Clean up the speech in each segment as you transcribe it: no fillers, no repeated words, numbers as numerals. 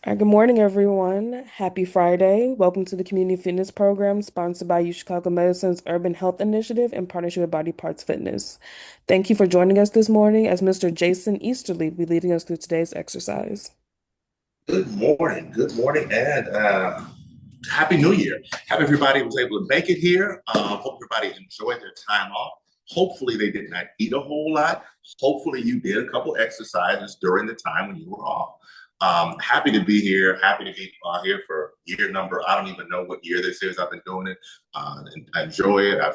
Good morning, everyone. Happy Friday. Welcome to the Community Fitness Program sponsored by UChicago Medicine's Urban Health Initiative in partnership with Body Parts Fitness. Thank you for joining us this morning as Mr. Jason Easterly will be leading us through today's exercise. Good morning, and Happy New Year. Hope everybody was able to make it here. Hope everybody enjoyed their time off. Hopefully, they did not eat a whole lot. Hopefully, you did a couple exercises during the time when you were off. Happy to be here. Happy to be here for year number. I don't even know what year this is. I've been doing it, and I enjoy it. I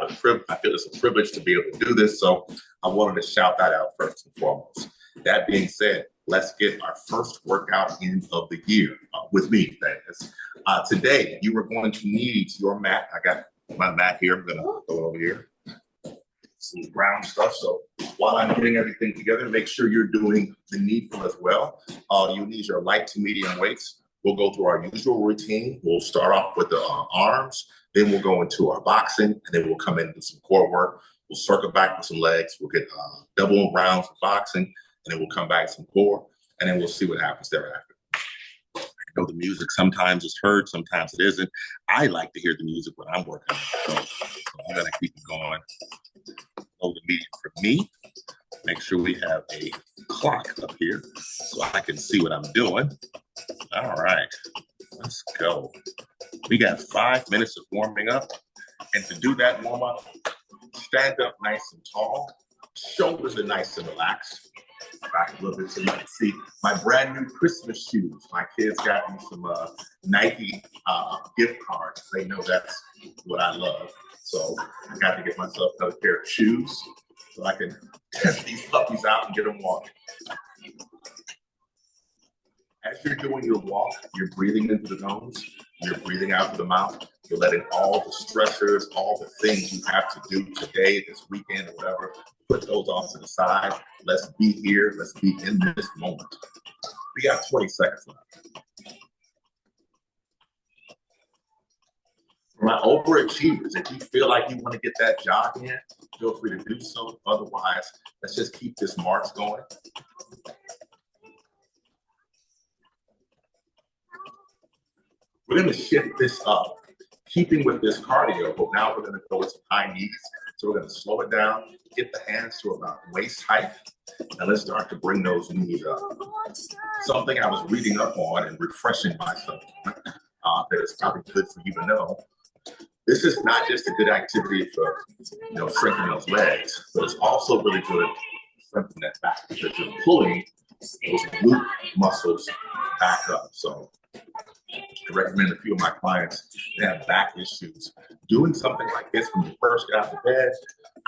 feel it's a privilege to be able to do this. So I wanted to shout that out first and foremost. That being said, let's get our first workout in of the year with me. That is. Today, you are going to need your mat. I got my mat here. I'm going to go over here. Some brown stuff. So while I'm getting everything together, make sure you're doing the needful as well. You need your light to medium weights. We'll go through our usual routine. We'll start off with the arms. Then we'll go into our boxing, and then we'll come into some core work. We'll circle back with some legs. We'll get double rounds of boxing, and then we'll come back to some core, and then we'll see what happens thereafter. I know the music sometimes is heard, sometimes it isn't. I like to hear the music when I'm working, so I'm gonna keep it going. Low to medium for me. Make sure we have a clock up here so I can see what I'm doing. All right, let's go. We got 5 minutes of warming up, and to do that warm up, stand up nice and tall. Shoulders are nice and relaxed. Back a little bit so you can see my brand new Christmas shoes. My kids got me some Nike gift cards. They know that's what I love. So I got to get myself another pair of shoes so I can test these puppies out and get them walking. As you're doing your walk, you're breathing into the nose, you're breathing out through the mouth. You're letting all the stressors, all the things you have to do today, this weekend, or whatever, put those off to the side. Let's be here. Let's be in this moment. We got 20 seconds left. For my overachievers, if you feel like you want to get that jog in, feel free to do so. Otherwise, let's just keep this march going. We're going to shift this up, keeping with this cardio, but now we're going to go with some high knees. So we're going to slow it down, get the hands to about waist height, and let's start to bring those knees up. Something I was reading up on and refreshing myself that is probably good for you to know. This is not just a good activity for strengthening those legs, but it's also really good for strengthening that back because you're pulling those glute muscles back up. So I recommend a few of my clients that have back issues doing something like this when you first get out of bed,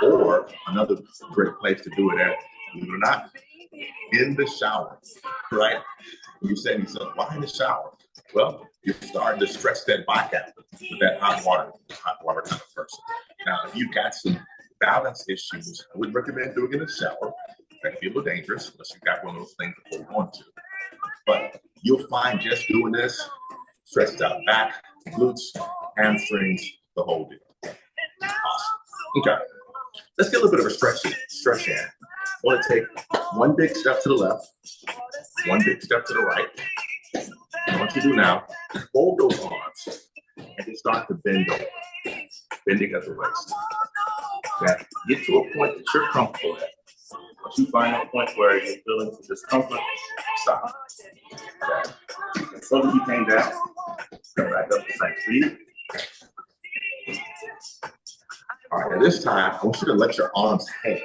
or another great place to do it at, believe it or not, in the shower, right? You say to yourself, why in the shower? Well, you're starting to stretch that back out with that hot water kind of person. Now, if you've got some balance issues, I wouldn't recommend doing it in the shower. That can be a little dangerous unless you've got one of those things that hold on to. But you'll find just doing this stretches out back, glutes, hamstrings, the whole deal. Awesome. Okay. Let's get a little bit of a stretch in. I want to take one big step to the left, one big step to the right. And what you do now, fold those arms and just start to bend over, bending at the waist. Okay. Get to a point that you're comfortable at. Once you find a point where you're feeling discomfort, stop. Okay. And slowly you came down, come back up to same speed. All right, and this time, I want you to let your arms hang,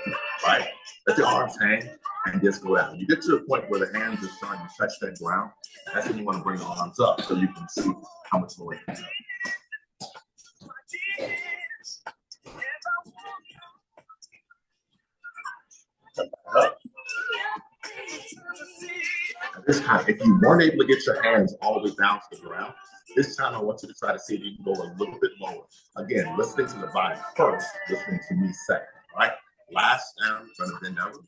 right? Let your arms hang and just go down. You get to the point where the hands are starting to touch that ground, that's when you want to bring the arms up so you can see how much more you can go. This time, if you weren't able to get your hands all the way down to the ground, this time I want you to try to see if you can go a little bit lower. Again, listening to the body first, listening to me second, all right? Last down, trying to bend over.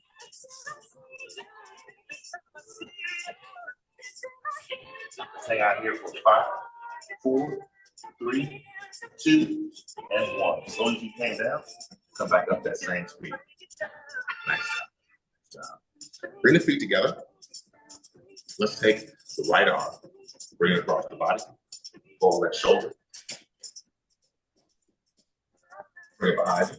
Hang out here for 5, 4, 3, 2, and 1. As soon as you came down, come back up that same speed. Nice job. Bring the feet together. Let's take the right arm, bring it across the body, roll that shoulder, bring it behind you.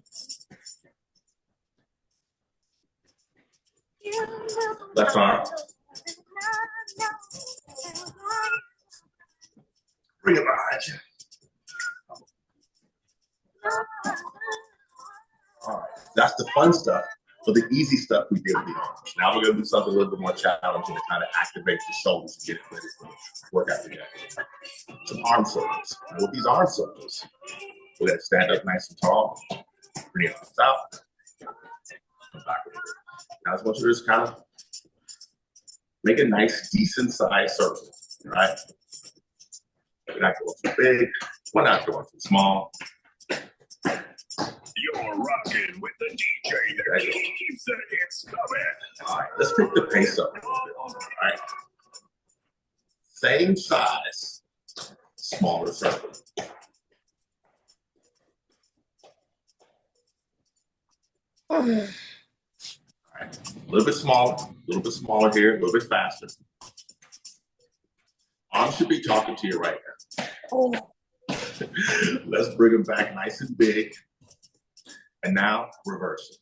Left arm, bring it behind you. All right, that's the fun stuff. So the easy stuff we did with the arms. Now we're gonna do something a little bit more challenging to kind of activate the shoulders and get it ready for the workout together. Some arm circles. And with these arm circles, we're gonna stand up nice and tall, bring it arms out, come back. Now I just want you to just kind of make a nice, decent sized circle, right? We're not going too big, we're not going too small. You're rocking with the DJ that keeps the hits coming. All right, let's pick the pace up a little bit. All right. Same size, smaller circle. All right, a little bit smaller here, a little bit faster. Arms should be talking to you right now. Oh. Let's bring them back nice and big. And now reverse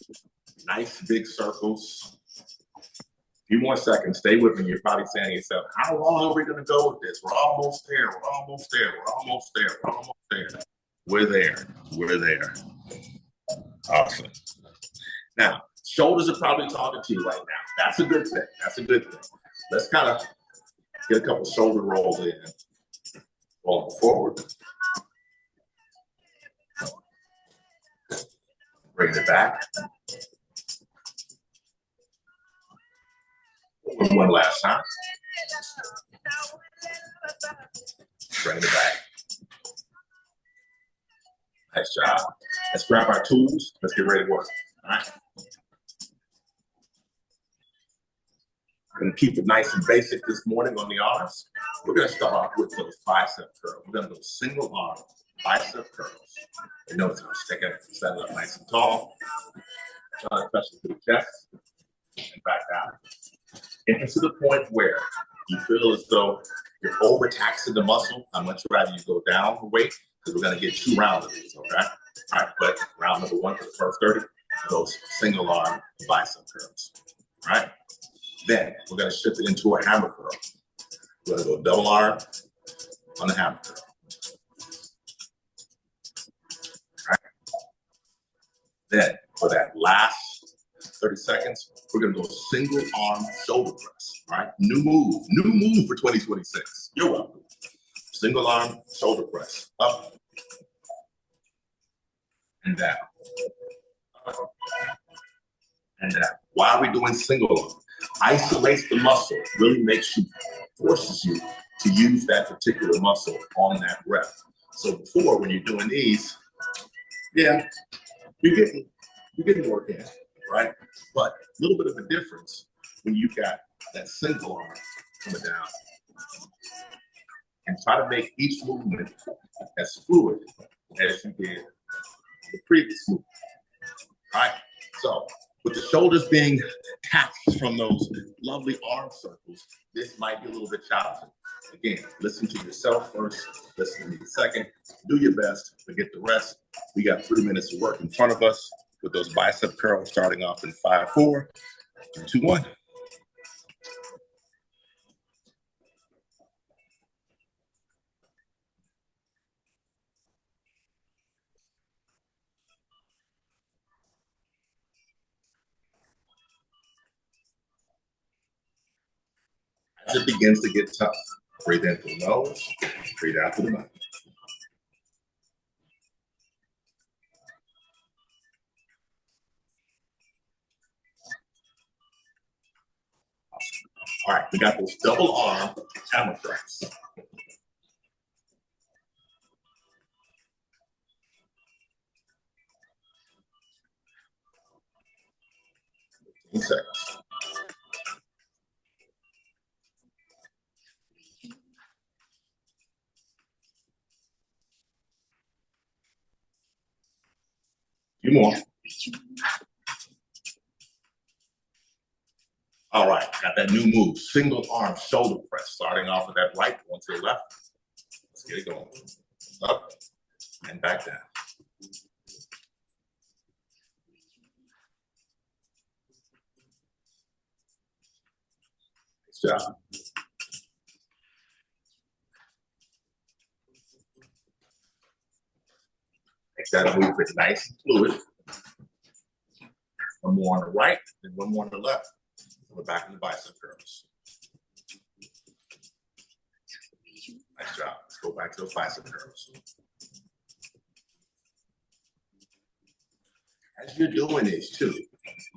it. Nice big circles. A few more seconds, stay with me. You're probably saying to yourself, how long are we gonna go with this? We're almost there, we're almost there, we're almost there, we're almost there. We're there, we're there. Awesome. Now, shoulders are probably talking to you right now. That's a good thing, that's a good thing. Let's kind of get a couple shoulder rolls in. Roll forward. Bring it back. One last time. Bring it back. Nice job. Let's grab our tools. Let's get ready to work. All right. We're going to keep it nice and basic this morning on the arms. We're going to start off with those bicep curls. We're going to go single arm bicep curls. You notice I'm sticking it, set it up nice and tall. Especially to the chest and back down. And to the point where you feel as though you're overtaxing the muscle, I'd much rather you go down the weight because we're going to get 2 rounds of these, okay? All right, but round number 1 for the first 30, those single arm bicep curls, all right? Then we're going to shift it into a hammer curl. We're going to go double arm on the hammer curl. All right. Then for that last 30 seconds, we're going to go single arm shoulder press. All right, new move for 2026. You're welcome. Single arm shoulder press, up and down, up and down. Why are we doing single arm? Isolates the muscle, really forces you to use that particular muscle on that rep. So before, when you're doing these, yeah, you're getting work in, right? But a little bit of a difference when you've got that single arm coming down. And try to make each movement as fluid as you did the previous movement. All right, so with the shoulders being taxed from those lovely arm circles, this might be a little bit challenging. Again, listen to yourself first, listen to me second, do your best, forget the rest. We got 3 minutes of work in front of us with those bicep curls starting off in 5, 4, 3, 2, 1. As it begins to get tough, breathe in through the nose, breathe out through the mouth. All right, we got those double arm hammer press. Seconds. Few more. All right, got that new move, single arm shoulder press, starting off with that right, going to the left. Let's get it going. Up and back down. Nice job. Make that movement nice and fluid. One more on the right, and one more on the left. We're back in the bicep curls. Nice job. Let's go back to those bicep curls. As you're doing this too,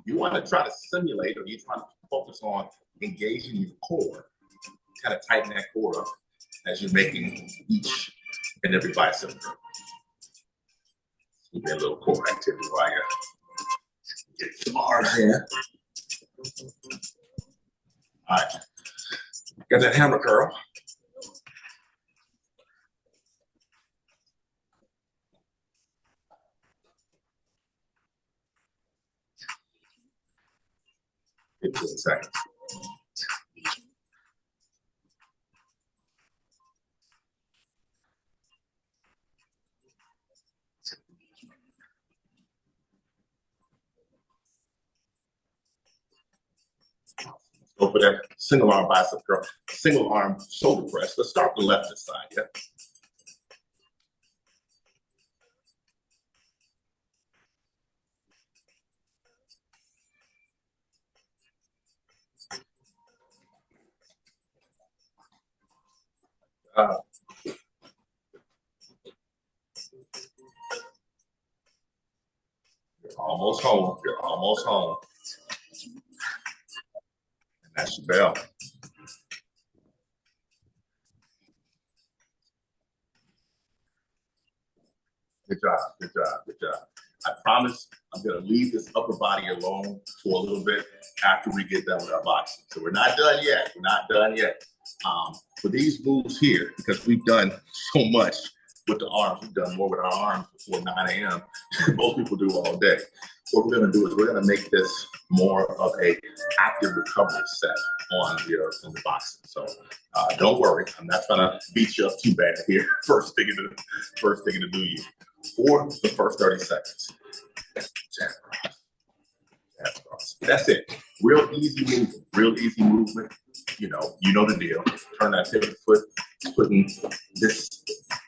you want to try to simulate, or you're trying to focus on engaging your core, kind of tighten that core up as you're making each and every bicep curl. Give me a little core activity while you get some arms in. All right, got that hammer curl. Fifteen seconds. Go for that single arm bicep curl, single arm shoulder press. Let's start the left side, yeah? You're almost home. You're almost home. And that's your bell. Good job. Good job. Good job. I promise I'm going to leave this upper body alone for a little bit after we get done with our boxing. So we're not done yet. We're not done yet. For these moves here, because we've done so much with the arms, we've done more with our arms before 9 a.m. Most people do all day. What we're going to do is we're going to make this more of a active recovery set on here in the boxing. So don't worry, I'm not going to beat you up too bad here. First thing in the new year. For the first 30 seconds. Jab cross. That's it. Real easy movement. Real easy movement. You know the deal. Turn that pivot foot, putting this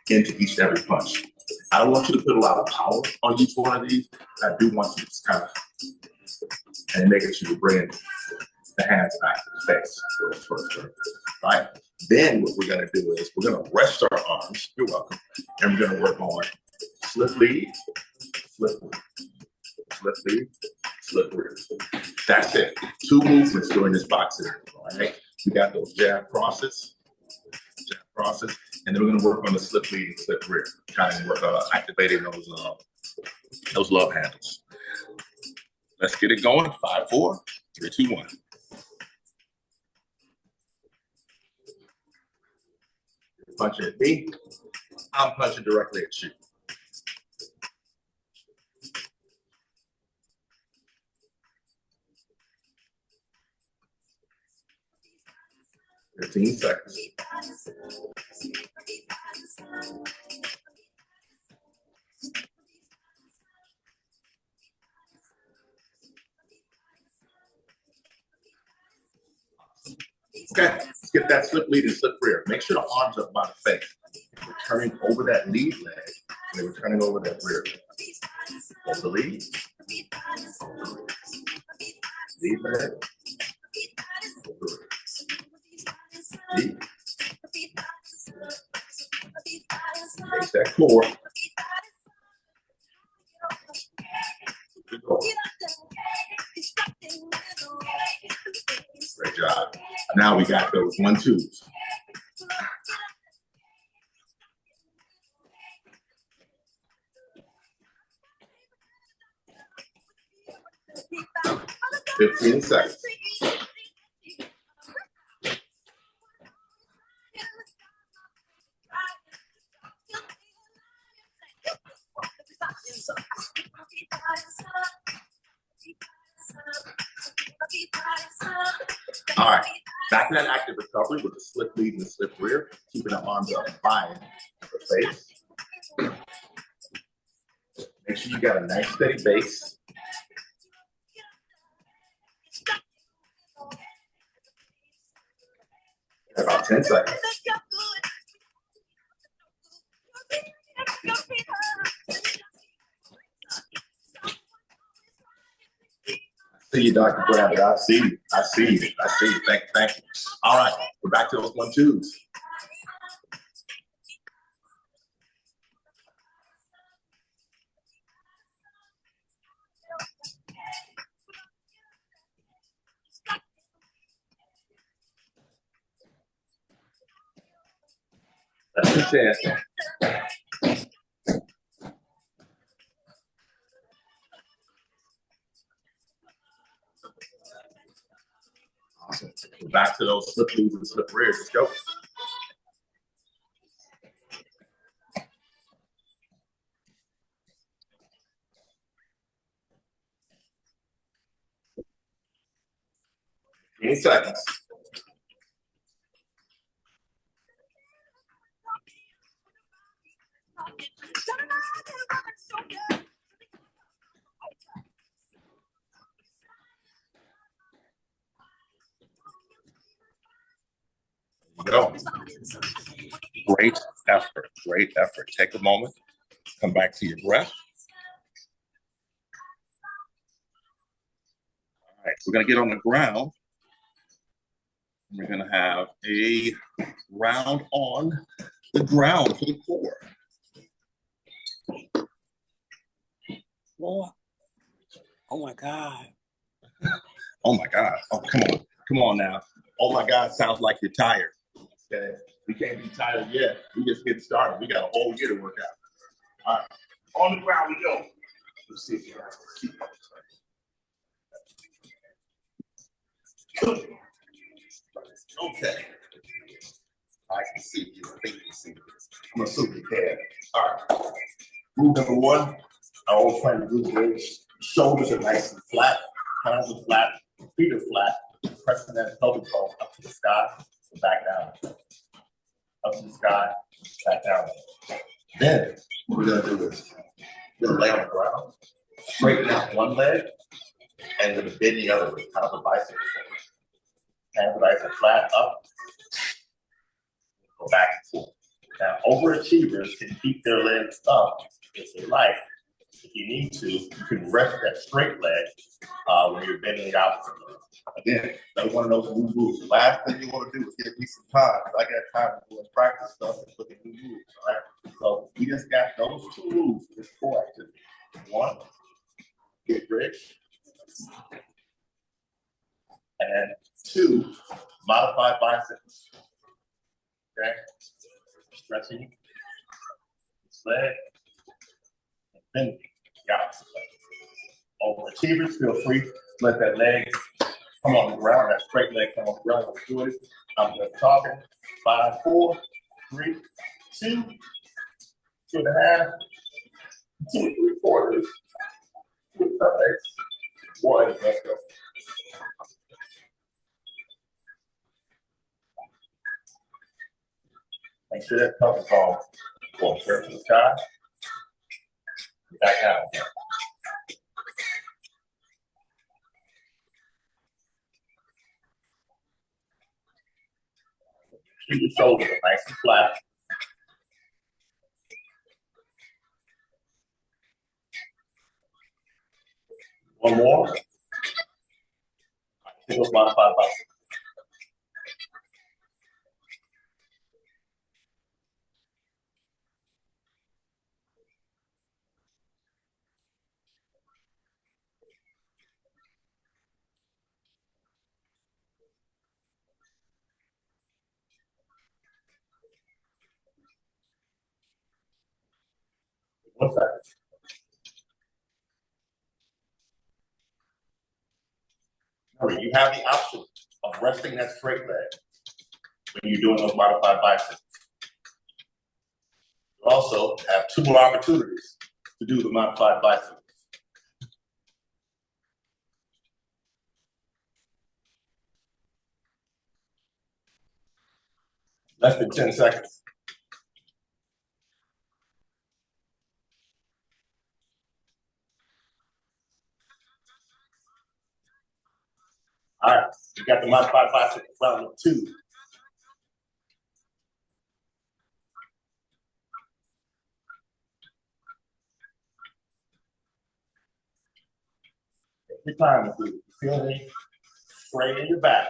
into each and every punch. I don't want you to put a lot of power on each one of these. I do want you to just kind of and making sure you bring the hands back to the face for those first 30. All right. Then what we're going to do is we're going to rest our arms. You're welcome. And we're going to work on slip lead, slip lead, slip lead, slip lead. That's it. 2 movements during this boxing. All right. We got those jab crosses, and then we're going to work on the slip lead and slip rear, kind of work activating those love handles. Let's get it going. 5, 4, 3, 2, 1. You're punching at me. I'm punching directly at you. 15 seconds. Okay, let's get that slip lead and slip rear. Make sure the arms are up by the face. We're turning over that lead leg, and we're turning over that rear leg. Over the lead. Lead leg. Over the rear. Lead. Face that core. Good goal. Great job. Now we got those 1-2s. Fifteen seconds. All right, back to that active recovery with the slip lead and the slip rear, keeping the arms up behind the face. Make sure you got a nice steady base. About 10 seconds. I see you, Dr. Bradley. I see you. I see you. I see you. Thank you. All right, we're back to those 1-2s. That's the chance. Awesome. We're back to those slip leads and slip rears. Let's go. Eight seconds. Go. Great effort. Great effort. Take a moment. Come back to your breath. All right, we're going to get on the ground. We're going to have a round on the ground for the core. Boy. Oh my God. Oh my God. Oh, come on. Come on now. Oh my God, sounds like you're tired. Okay. We can't be tired yet. We just get started. We got a whole year to work out. All right. On the ground we go. Let's see if you okay. I can see you. I think you can see me. I'm assuming you can. All right. Move number one. I always try to do is shoulders are nice and flat, hands are flat, feet are flat, pressing that pelvic bone up to the sky and back down. Up to the sky, back down. Then what we're gonna do is we're gonna lay on the ground, straighten out one leg, and then bend the other with kind of a bicycle forward. Hands nice and flat up, go back and forth. Now overachievers can keep their legs up if they like. If you need to, you can rest that straight leg when you're bending it out. Again, another one of those new moves. The last thing you want to do is give me some time, because I got time to go and practice stuff and look at new moves. All right. So we just got those two moves for this core activity. One, get rich. And two, modified biceps. Okay. Stretching this leg and bending. Got it. Overachievers, feel free to let that leg come on the ground, that straight leg come on the ground. Let's do it. I'm just talking. 5, 4, 3, 2, 2.5, 2 3/4, 2 thirds, 1. Let's go. Make sure that pelvic bone goes straight to the sky. Back out. Keep your shoulders nice and flat. One more. Take those modified biceps. One second. Remember, you have the option of resting that straight leg when you're doing those modified biceps. You also have 2 more opportunities to do the modified biceps. Less than 10 seconds. All right, you got the modified bicycle round number 2. Every time you feel any strain in your back,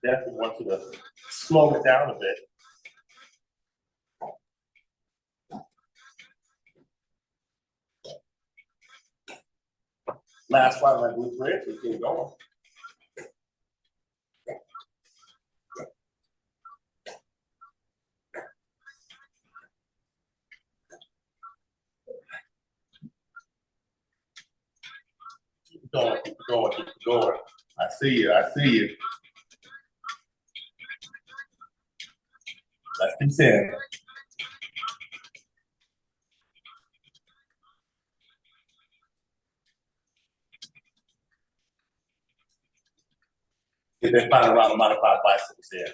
definitely want you to slow it down a bit. Last one, my glute bridge, we keep going. Keep going, keep going, keep going. I see you, I see you. Less than 10. Get that final round of modified bicycles there.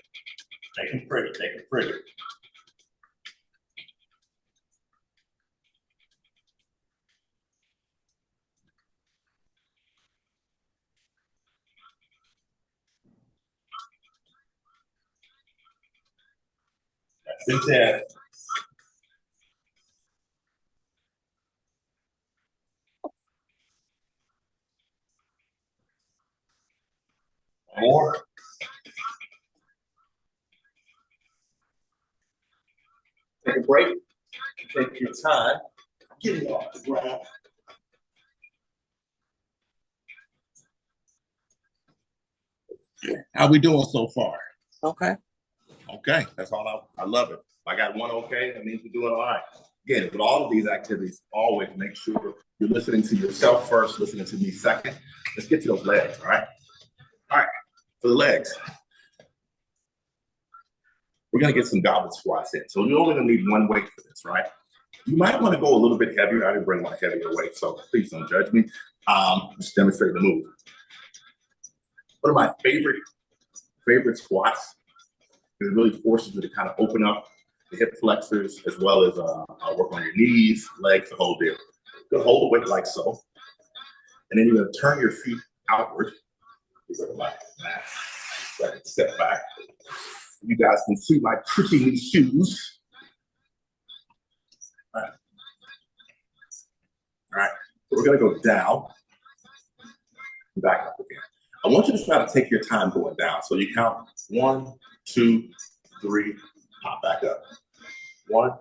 Make them pretty, make them pretty. That's 10. More. Take a break. Take your time. Get it off the ground. How we doing so far? Okay. Okay, that's all I love it. If I got one okay, that means we're doing all right. Again, with all of these activities, always make sure you're listening to yourself first, listening to me second. Let's get to those legs, all right? All right, for the legs. We're gonna get some goblet squats in. So you're only gonna need one weight for this, right? You might wanna go a little bit heavier. I didn't bring my heavier weight, so please don't judge me. Just demonstrate the move. One of my favorite squats, it really forces you to kind of open up the hip flexors as well as work on your knees, legs, the whole deal. You're gonna hold the weight like so. And then you're gonna turn your feet outward. You're gonna like that. Second step back. You guys can see my pretty new shoes. All right. All right, so we're gonna go down, back up again. I want you to try to take your time going down. So you count 1, 2, 3, pop back up. 1,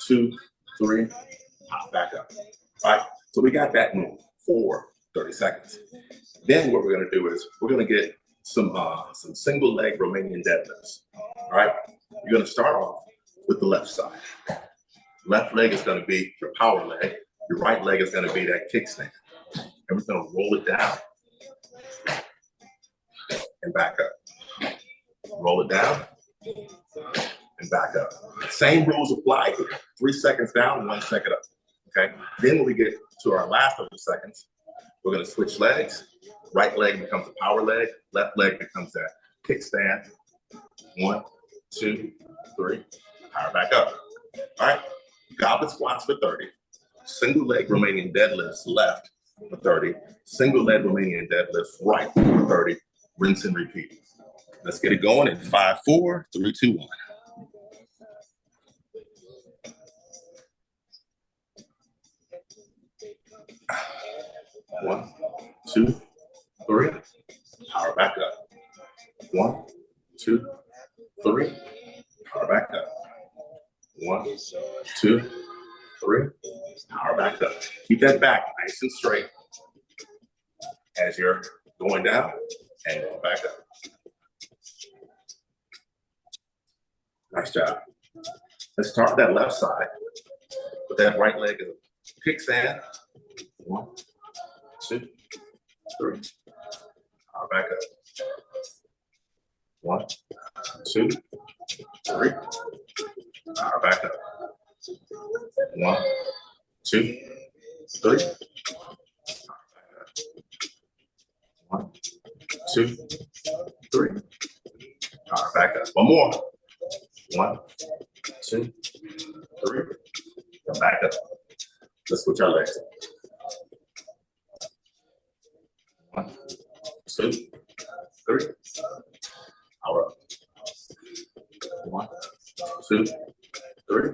2, 3, pop back up. All right, so we got that move for 30 seconds. Then what we're gonna do is we're gonna get some single leg Romanian deadlifts. All right, you're gonna start off with the left side. Left leg is gonna be your power leg. Your right leg is gonna be that kickstand. And we're gonna roll it down and back up. Roll it down and back up. Same rules apply here. 3 seconds down, 1 second up. Okay. Then when we get to our last 30 seconds, we're gonna switch legs. Right leg becomes the power leg. Left leg becomes that kickstand. 1, 2, 3. Power back up. All right. Goblet squats for 30. Single leg Romanian deadlifts left for 30. Single leg Romanian deadlifts right for 30. Rinse and repeat. Let's get it going in 5, 4, 3, 2, 1. One, 2, 3. Power back up. 1, 2, 3. Power back up. 1, 2, 3. Power back up. Keep that back nice and straight as you're going down and going back up. Nice job. Let's start with that left side. Put that right leg as a kickstand. 1, 2, 3. Power back up. 1, 2, 3. Power back up. 1, 2, 3. 1, 2, 3. Power back up. One more. 1, 2, 3. Come back up. Let's switch our legs. 1, 2, 3. Power up. 1, 2, 3.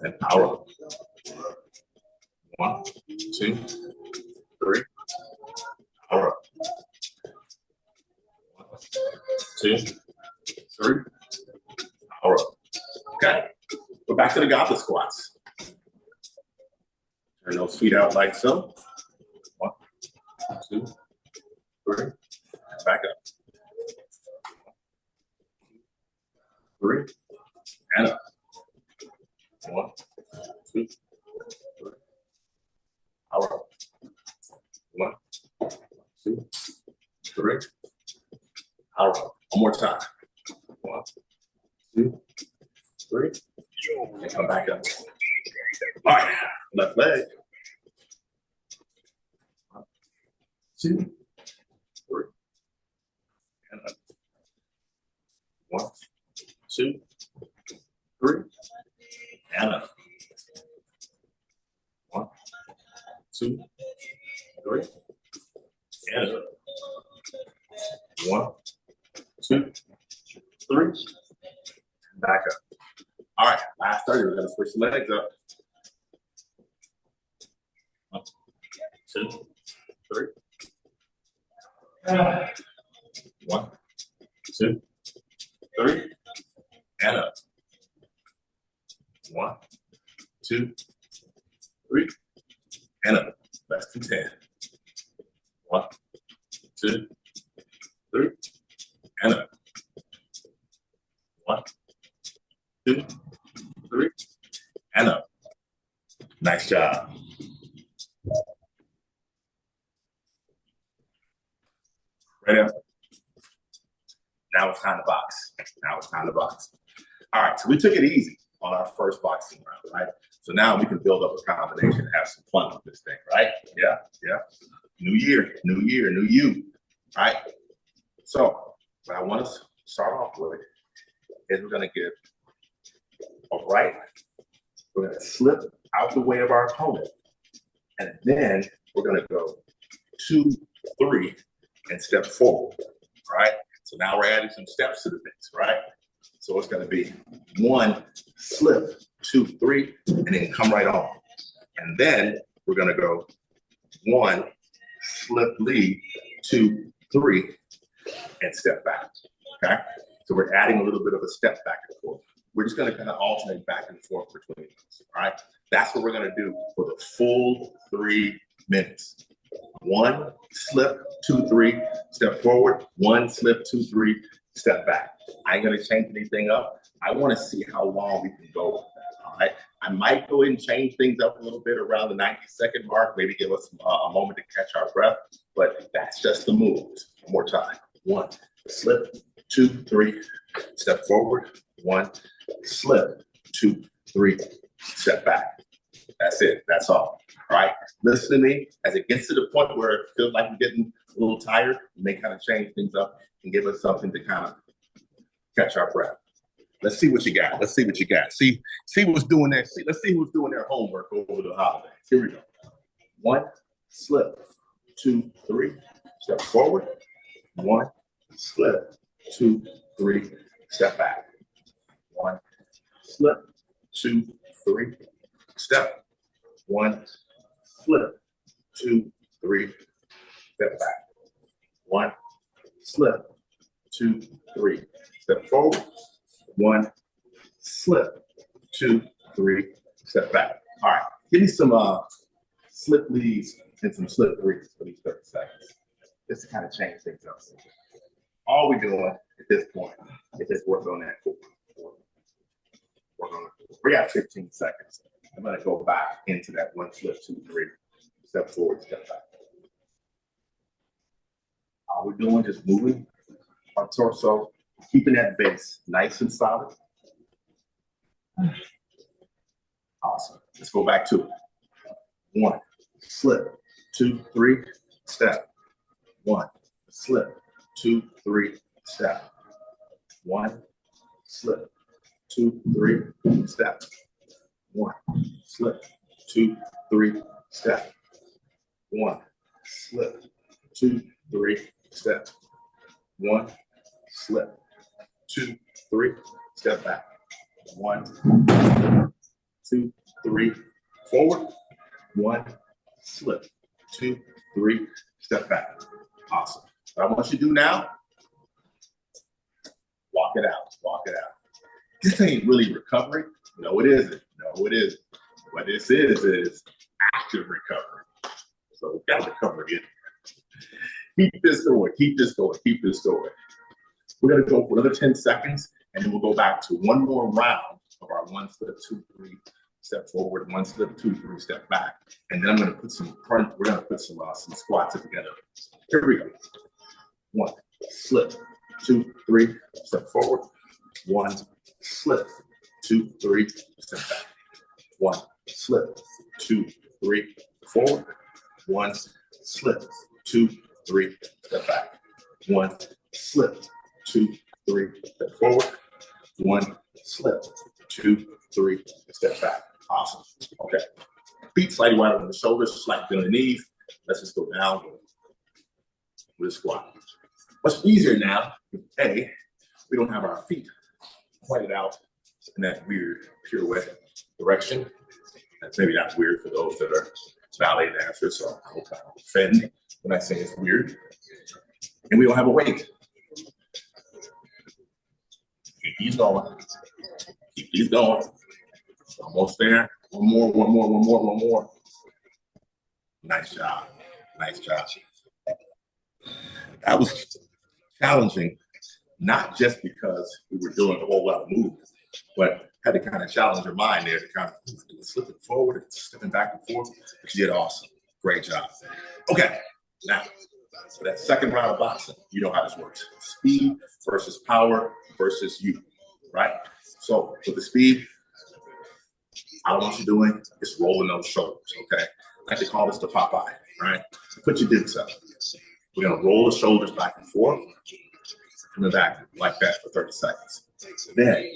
And power up. 1, 2, 3. Power up. 1, 2, 3. Power up. Okay. We're back to the goblet squats. Turn those feet out like so. 1, 2, 3. Back up. 3. And up. 1, 2, 3. Power up. 1, 2, 3. Power up. One more time. 1, 2, 3. And come back up. All right. Left leg. 1, 2, 3. And up. 1, 2, 3. And up. 1, 2, 3. And up. 1, 2, 3. Back up. All right, last 30. We're gonna switch the legs up. 1, 2, 3. 1, 2, 3. And up. 1, 2, 3. And up. Less than 10. 1, 2, 3. And up. 1, 2, 3. And up. Nice job. Ready? Now it's time to box. All right, so we took it easy on our first boxing round, right? So now we can build up a combination and have some fun with this thing, right? Yeah. New year, new you, right? So what I want to start off with is we're going to get a right. We're going to slip out the way of our opponent. And then we're going to go 2, 3, and step forward, right? So now we're adding some steps to the mix, right? So it's going to be 1, slip, 2, 3, and then come right on. And then we're going to go 1, slip, lead, 2, 3, and step back, okay? So we're adding a little bit of a step back and forth. We're just going to kind of alternate back and forth between those, all right? That's what we're going to do for the full 3 minutes. 1, slip, 2, 3, step forward. 1, slip, 2, 3, step back. I ain't gonna change anything up. I wanna see how long we can go with that, all right? I might go ahead and change things up a little bit around the 90-second mark, maybe give us a moment to catch our breath, but that's just the moves. One more time. 1, slip, 2, 3, step forward. 1, slip, 2, 3, step back. That's it, that's all right? Listen to me, as it gets to the point where it feels like we're getting a little tired, we may kind of change things up and give us something to kind of catch our breath. Let's see what you got. See who's doing that. Let's see who's doing their homework over the holidays. Here we go. 1, slip, 2, 3, step forward. 1, slip, 2, 3, step back. 1, slip, 2, 3, step. 1, slip, 2, 3, step back. 1, slip, 2, 3, step forward. 1, slip, 2, 3, step back. All right, give me some slip leads and some slip threes for these 30 seconds. Just to kind of change things up. All we're doing at this point is just work on that. Work on it. We got 15 seconds. I'm gonna go back into that 1, slip, 2, 3, step forward, step back. All we're doing is moving our torso, keeping that base nice and solid. Awesome. Let's go back to it. 1, slip, 2, 3, step. 1, slip, 2, 3, step. 1, slip, 2, 3, step. 1, slip. 2, 3, step. 1, slip. 2, 3, step. 1, slip. 2, 3, step back. 1, 2, 3, forward. 1, slip. 2, 3, step back. Awesome. What I want you to do now, walk it out. Walk it out. This ain't really recovery. No, it isn't. No, it isn't. What this is active recovery. So we got recovery in. Keep this going. Keep this going. Keep this going. We're gonna go for another 10 seconds, and then we'll go back to one more round of our 1 slip, 2, 3, step forward, 1 slip, 2, 3, step back. And then I'm gonna put some front, we're gonna put some squats together. Here we go. 1, slip, 2, 3, step forward. 1, slip, 2, 3, step back. 1, slip, 2, 3, forward. 1, slip, 2, 3, step back. 1, slip, 2, 3, step forward. 1, slip, 2, 3, step back. Awesome. Okay. Feet slightly wider than the shoulders, slightly bend the knees. Let's just go down with a squat. Much easier now. A, we don't have our feet pointed out in that weird pirouette direction. That's maybe not weird for those that are ballet dancers, so I hope I don't offend when I say it's weird. And we don't have a weight. Keep these going. Keep these going. Almost there. One more, one more, one more, one more. Nice job. Nice job. That was challenging, not just because we were doing a whole lot of movement, but had to kind of challenge your mind there to kind of slip it forward and stepping back and forth. But you did awesome. Great job. Okay, now for that second round of boxing, you know how this works. Speed versus power versus you, right? So for the speed, I want you doing is rolling those shoulders, okay? I like to call this the Popeye, right? Put your dips up. We're gonna roll the shoulders back and forth, coming back like that for 30 seconds. Then,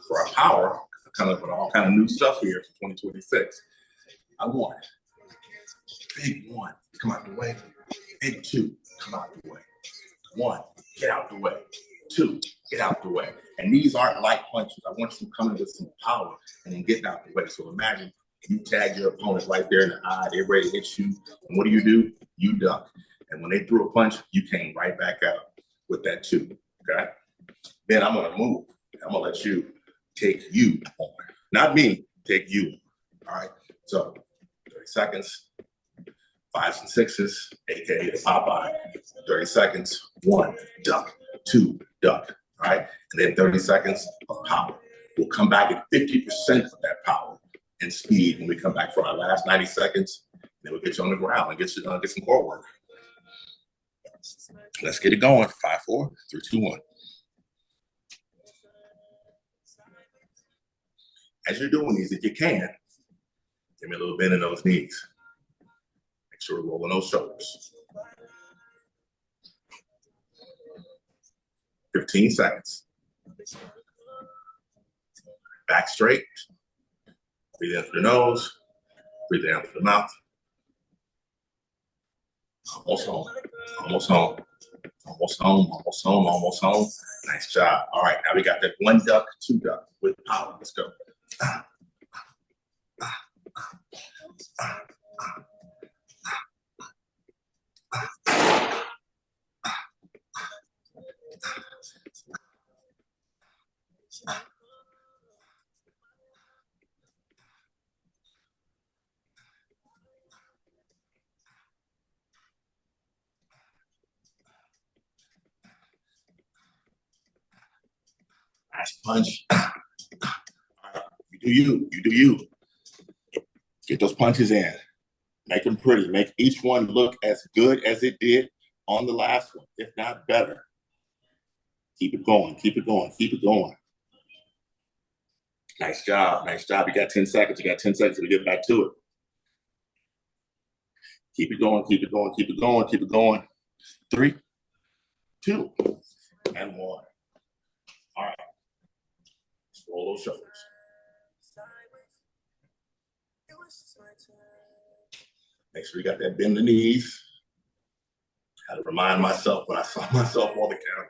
for our power, kind of with all kind of new stuff here for 2026, I want big 1, come out the way. Big 2, come out the way. 1, get out the way. 2, get out the way. And these aren't light punches. I want you coming with some power and then getting out the way. So imagine you tag your opponent right there in the eye, they're ready to hit you. And what do? You duck. And when they threw a punch, you came right back out with that 2, okay? Then I'm gonna move. I'm gonna let you take you on. Not me, take you, all right? So 30 seconds, 5s and 6s, AKA the Popeye. 30 seconds, 1, duck, 2, duck, all right? And then 30 seconds of power. We'll come back at 50% of that power and speed when we come back for our last 90 seconds. Then we'll get you on the ground and get some core work. Let's get it going. 5, 4, 3, 2, 1. As you're doing these, if you can, give me a little bend in those knees. Make sure we're rolling those shoulders. 15 seconds. Back straight. Breathe in through the nose. Breathe out through the mouth. Almost home. Almost home. Almost home. Almost home. Almost home. Nice job. All right, now we got that 1 duck, 2 duck with power. Let's go. Nice punch. You do you. You do you. Get those punches in. Make them pretty. Make each one look as good as it did on the last one, if not better. Keep it going. Keep it going. Keep it going. Nice job. Nice job. You got 10 seconds. You got 10 seconds to get back to it. Keep it going. Keep it going. Keep it going. Keep it going. 3, 2, and 1. All right. Roll those shoulders. Make sure you got that bend the knees. Had to remind myself when I saw myself on the camera.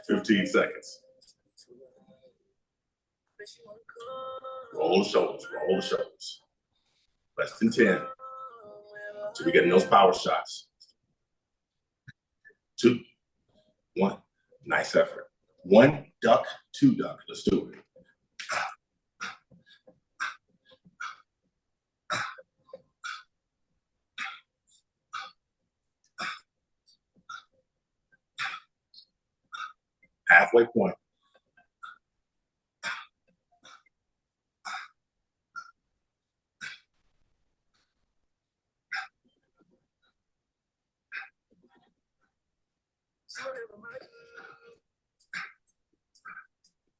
15 seconds. Roll the shoulders, roll the shoulders. Less than 10. So we're getting those power shots. 2, 1. Nice effort. 1 duck, 2 duck. Let's do it. Halfway point.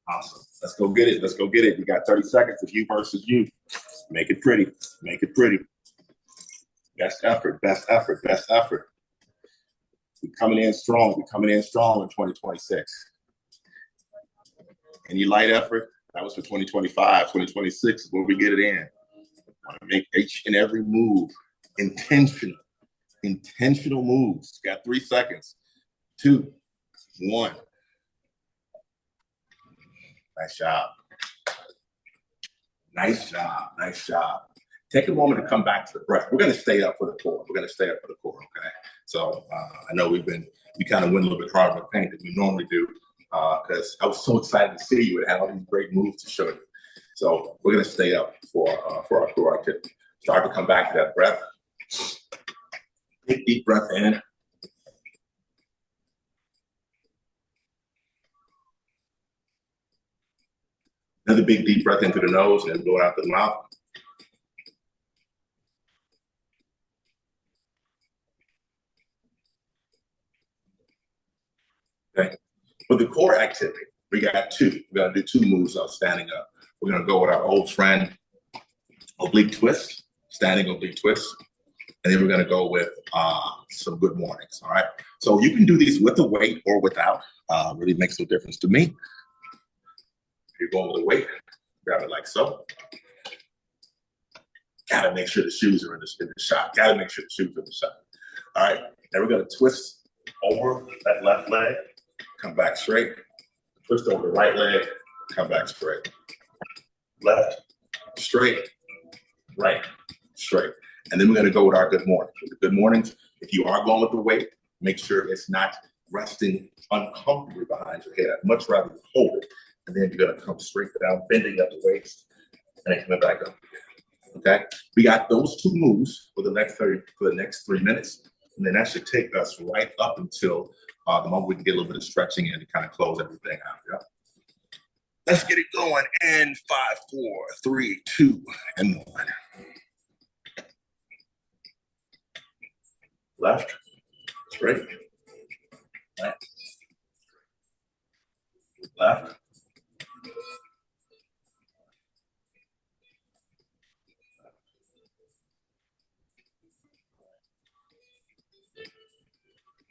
Awesome. Let's go get it. Let's go get it. You got 30 seconds of you versus you. Make it pretty. Make it pretty. Best effort, best effort, best effort. We're coming in strong. We're coming in strong in 2026. Any light effort? That was for 2025. 2026 is where we get it in. Want to make each and every move intentional. Intentional moves. Got 3 seconds. 2, 1. Nice job. Nice job. Nice job. Take a moment to come back to the breath. We're going to stay up for the core. We're going to stay up for the core, okay? So I know we kind of went a little bit harder with paint than we normally do because I was so excited to see you and had all these great moves to show you. So we're going to stay up for our core activity. Start to come back to that breath. Big deep breath in. Another big deep breath into the nose and blow it out the mouth. Okay. For the core activity, we got 2. We're going to do 2 moves of standing up. We're going to go with our old friend, oblique twist, standing oblique twist. And then we're going to go with some good mornings, all right? So you can do these with a weight or without. Really makes no difference to me. If you're going with a weight, grab it like so. Gotta make sure the shoes are in the shot. Gotta make sure the shoes are in the shot. All right, now we're gonna twist over that left leg, come back straight. Twist over the right leg, come back straight. Left, straight, right, straight. And then we're gonna go with our good mornings. With the good mornings, if you are going with the weight, make sure it's not resting uncomfortably behind your head. I'd much rather you hold it. And then you're gonna come straight down, bending at the waist, and then coming back up. Okay, we got those 2 moves for the next 3 minutes, and then that should take us right up until the moment we can get a little bit of stretching in to kind of close everything out. Yeah. Let's get it going. And 5, 4, 3, 2, and 1. Left, straight, right, left.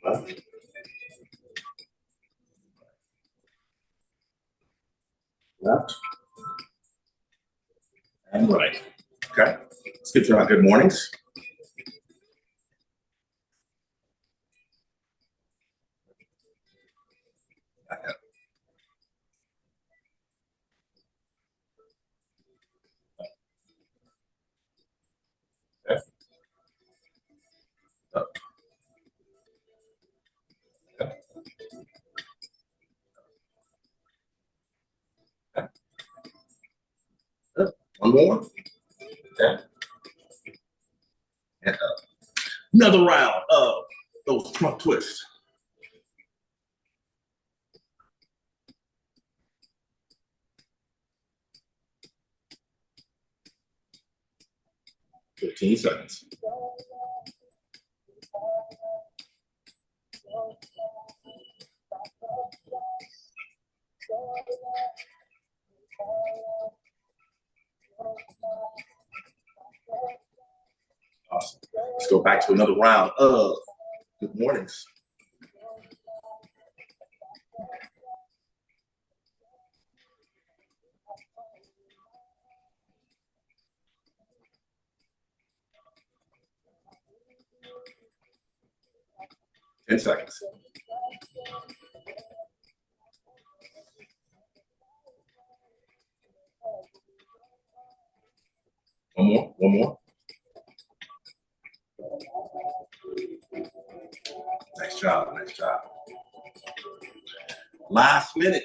Left. Left. And right. Okay. Let's get to our good mornings. Okay. Up. Okay. Okay. Up. One more. Okay. And up. Another round of those trunk twists. $15 seconds. Awesome. Let's go back to another round of good mornings. 10 seconds. One more. Nice job. Last minute.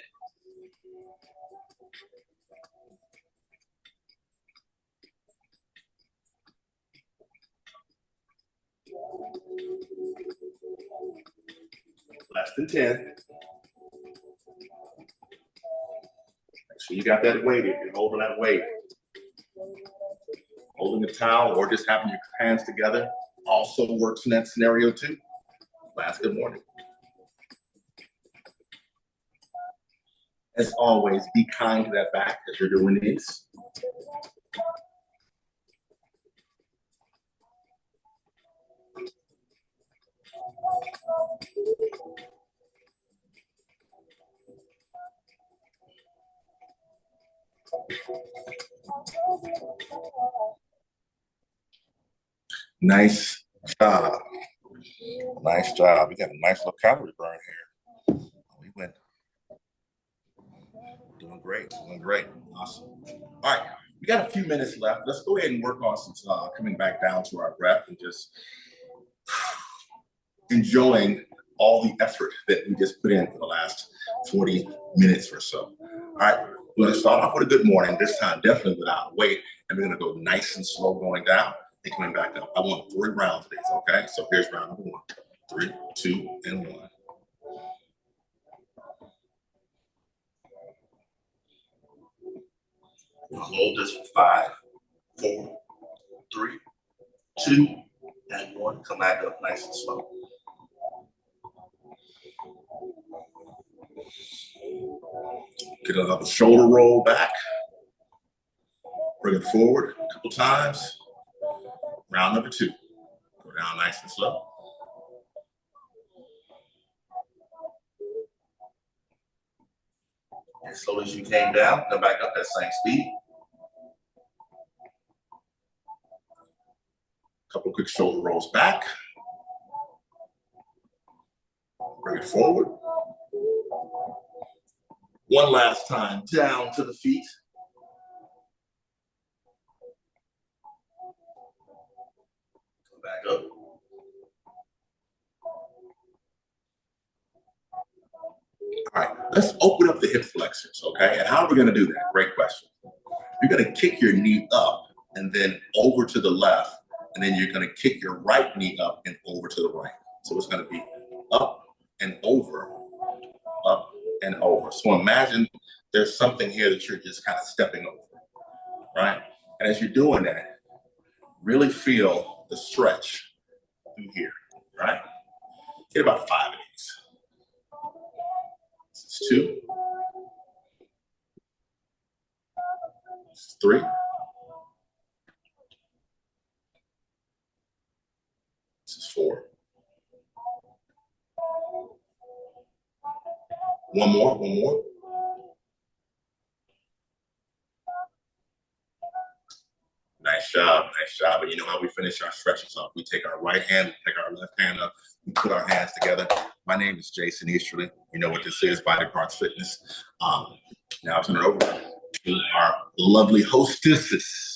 Less than 10. Make sure you got that weight if you're holding that weight. Holding a towel or just having your hands together also works in that scenario too. Last good morning. As always, be kind to that back as you're doing these. Nice job. Nice job. We got a nice little calorie burn here. We went. Doing great. Awesome. All right. We got a few minutes left. Let's go ahead and work on some coming back down to our breath and just enjoying all the effort that we just put in for the last 40 minutes or so. All right. We're going to start off with a good morning, this time definitely without weight, and we're going to go nice and slow going down and coming back up. I want 3 rounds of these, okay? So here's round number 1. 3, 2, and 1. We'll hold this for 5, 4, 3, 2, and 1. Come back up nice and slow. Get another shoulder roll back. Bring it forward a couple times. Round number 2. Go down nice and slow. As slow as you came down, come back up that same speed. Couple quick shoulder rolls back. Bring it forward. One last time, down to the feet. Come back up. All right, let's open up the hip flexors, okay? And how are we gonna do that? Great question. You're gonna kick your knee up and then over to the left, and then you're gonna kick your right knee up and over to the right. So it's gonna be up and over, up and over. So imagine there's something here that you're just kind of stepping over, right? And as you're doing that, really feel the stretch through here, right? Get about 5 of these. This is 2. This is 3. This is 4. One more. Nice job. And you know how we finish our stretches up? We take our right hand, we take our left hand up, we put our hands together. My name is Jason Easterly. You know what this is, Body Parts Fitness. Now I'll turn it over to our lovely hostesses.